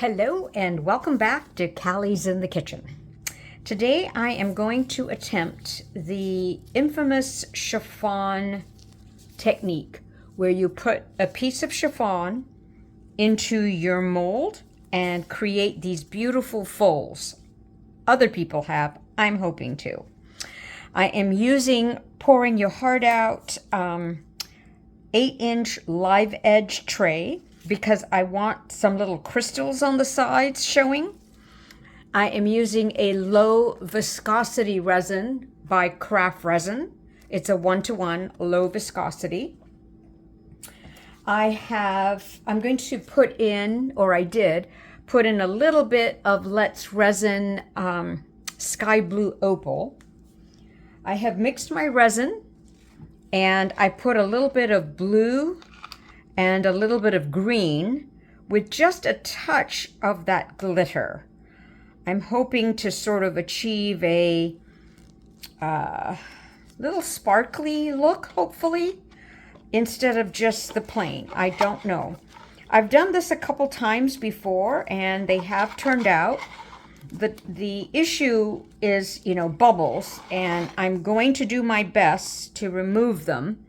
Hello and welcome back to Callie's in the Kitchen. Today I am going to attempt the infamous chiffon technique where you put a piece of chiffon into your mold and create these beautiful folds. Other people have, I'm hoping to. I am using Pouring Your Heart Out 8-inch live edge tray because I want some little crystals on the sides showing. I am using a low viscosity resin by Craft Resin. It's a 1-to-1 low viscosity. I'm going to put in, or I did, put in a little bit of Let's Resin Sky Blue Opal. I have mixed my resin and I put a little bit of blue and a little bit of green with just a touch of that glitter. I'm hoping to sort of achieve a little sparkly look, hopefully, instead of just the plain. I don't know. I've done this a couple times before and they have turned out. The issue is, bubbles, and I'm going to do my best to remove them,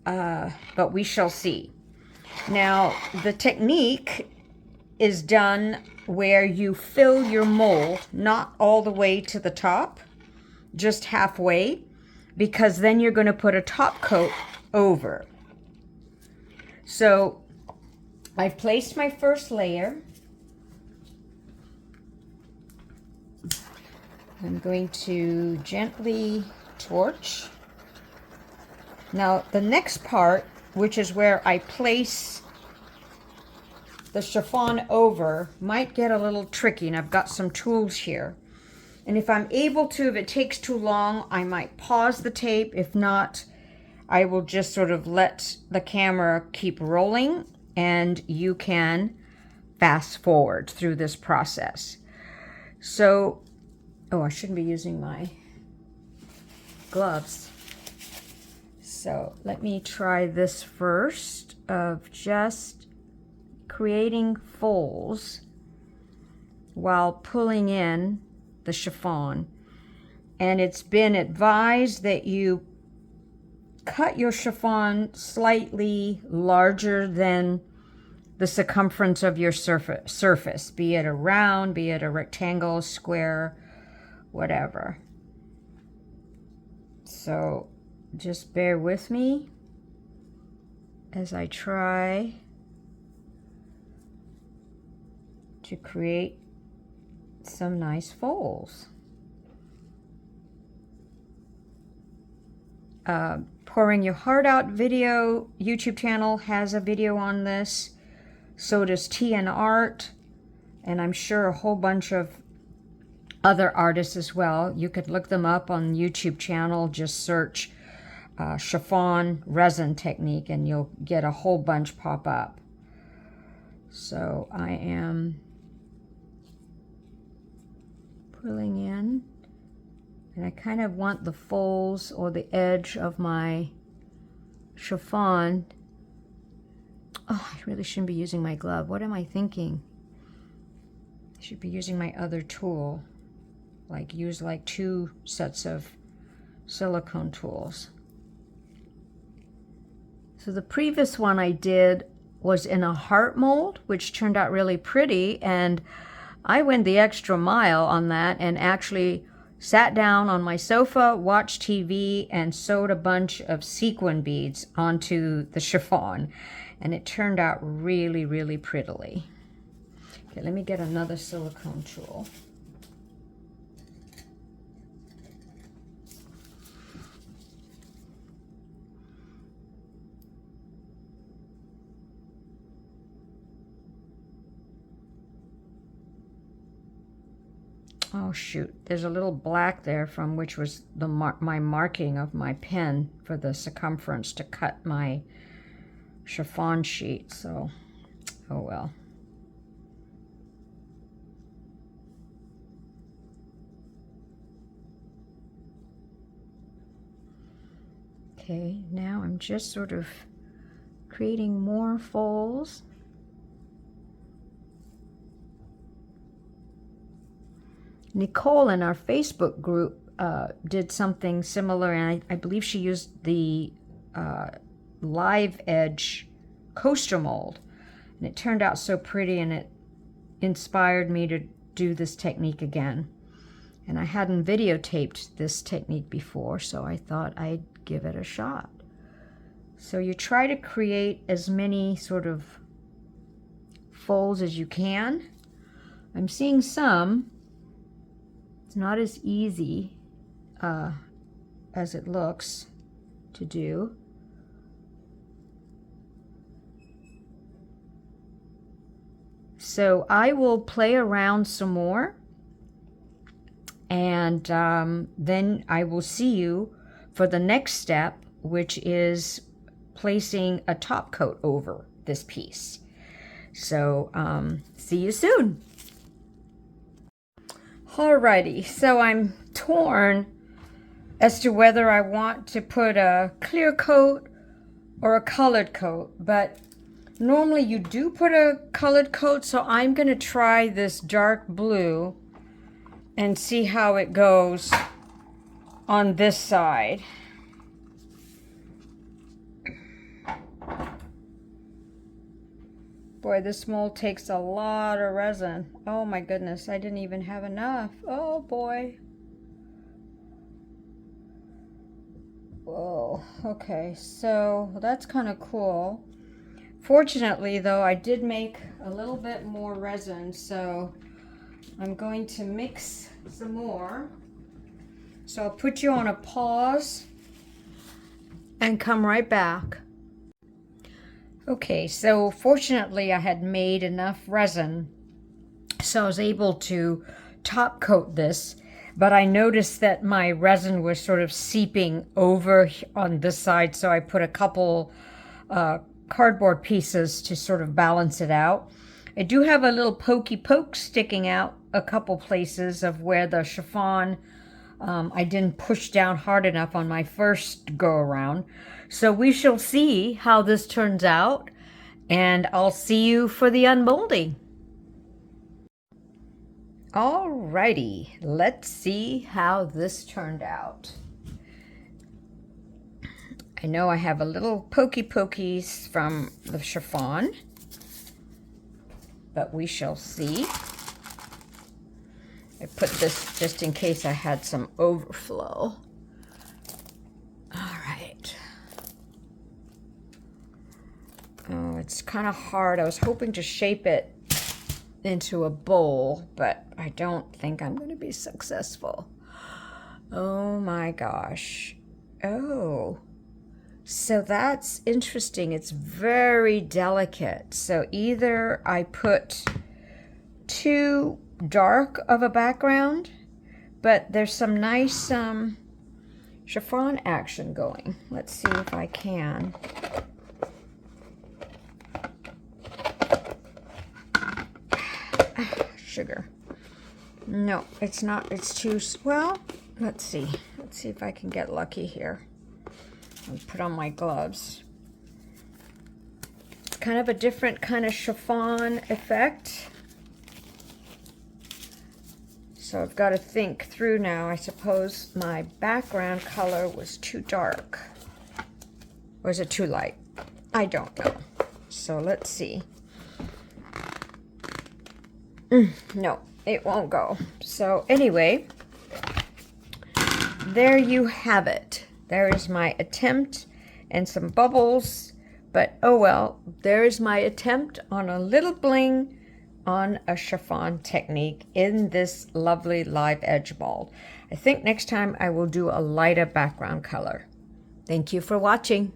but we shall see. Now, the technique is done where you fill your mold, not all the way to the top, just halfway, because then you're going to put a top coat over. So, I've placed my first layer. I'm going to gently torch. Now, the next part, which is where I place the chiffon over, might get a little tricky, and I've got some tools here. And if I'm able to, if it takes too long, I might pause the tape. If not, I will just sort of let the camera keep rolling, and you can fast forward through this process. So, I shouldn't be using my gloves. So let me try this first of just creating folds while pulling in the chiffon. And it's been advised that you cut your chiffon slightly larger than the circumference of your surface, be it a round, be it a rectangle, square, whatever. So just bear with me as I try to create some nice folds. Pouring Your Heart Out video YouTube channel has a video on this. So does T&, and I'm sure a whole bunch of other artists as well. You could look them up on YouTube channel. Just search chiffon resin technique and you'll get a whole bunch pop up. So I am pulling in, and I kind of want the folds or the edge of my chiffon. Oh, I really shouldn't be using my glove. What am I thinking? I should be using my other tool. Use 2 sets of silicone tools. So the previous one I did was in a heart mold, which turned out really pretty, and I went the extra mile on that and actually sat down on my sofa, watched TV, and sewed a bunch of sequin beads onto the chiffon, and it turned out really, really prettily. Okay, let me get another silicone tool. Oh shoot, there's a little black there from which was my marking of my pen for the circumference to cut my chiffon sheet, so oh well. Okay, now I'm just sort of creating more folds. Nicole in our Facebook group did something similar, and I believe she used the Live Edge coaster mold, and it turned out so pretty, and it inspired me to do this technique again. And I hadn't videotaped this technique before, so I thought I'd give it a shot. So you try to create as many sort of folds as you can. I'm seeing some. It's not as easy as it looks to do. So I will play around some more, and then I will see you for the next step, which is placing a top coat over this piece. So see you soon. Alrighty, so I'm torn as to whether I want to put a clear coat or a colored coat, but normally you do put a colored coat, so I'm going to try this dark blue and see how it goes on this side. Boy, this mold takes a lot of resin. Oh my goodness, I didn't even have enough. Oh boy. Whoa, okay, so that's kind of cool. Fortunately though, I did make a little bit more resin, so I'm going to mix some more. So I'll put you on a pause and come right back. Okay, so fortunately I had made enough resin, so I was able to top coat this, but I noticed that my resin was sort of seeping over on this side, so I put a couple cardboard pieces to sort of balance it out. I do have a little pokey poke sticking out a couple places of where the chiffon I didn't push down hard enough on my first go around. So we shall see how this turns out, and I'll see you for the unmolding. Alrighty, let's see how this turned out. I know I have a little pokey pokies from the chiffon, but we shall see. I put this just in case I had some overflow. All right. Oh, it's kind of hard. I was hoping to shape it into a bowl, but I don't think I'm going to be successful. Oh my gosh. Oh, so that's interesting. It's very delicate. So either I put too dark of a background, but there's some nice chiffon action going. Let's see if I can. Sugar. No, it's not. It's too, well, let's see. Let's see if I can get lucky here. I'll put on my gloves. It's kind of a different kind of chiffon effect. So I've got to think through now. I suppose my background color was too dark. Or is it too light? I don't know. So let's see. No, it won't go. So anyway, there you have it. There is my attempt and some bubbles, but oh well, there is my attempt on a little bling on a chiffon technique in this lovely live edge mold. I think next time I will do a lighter background color. Thank you for watching.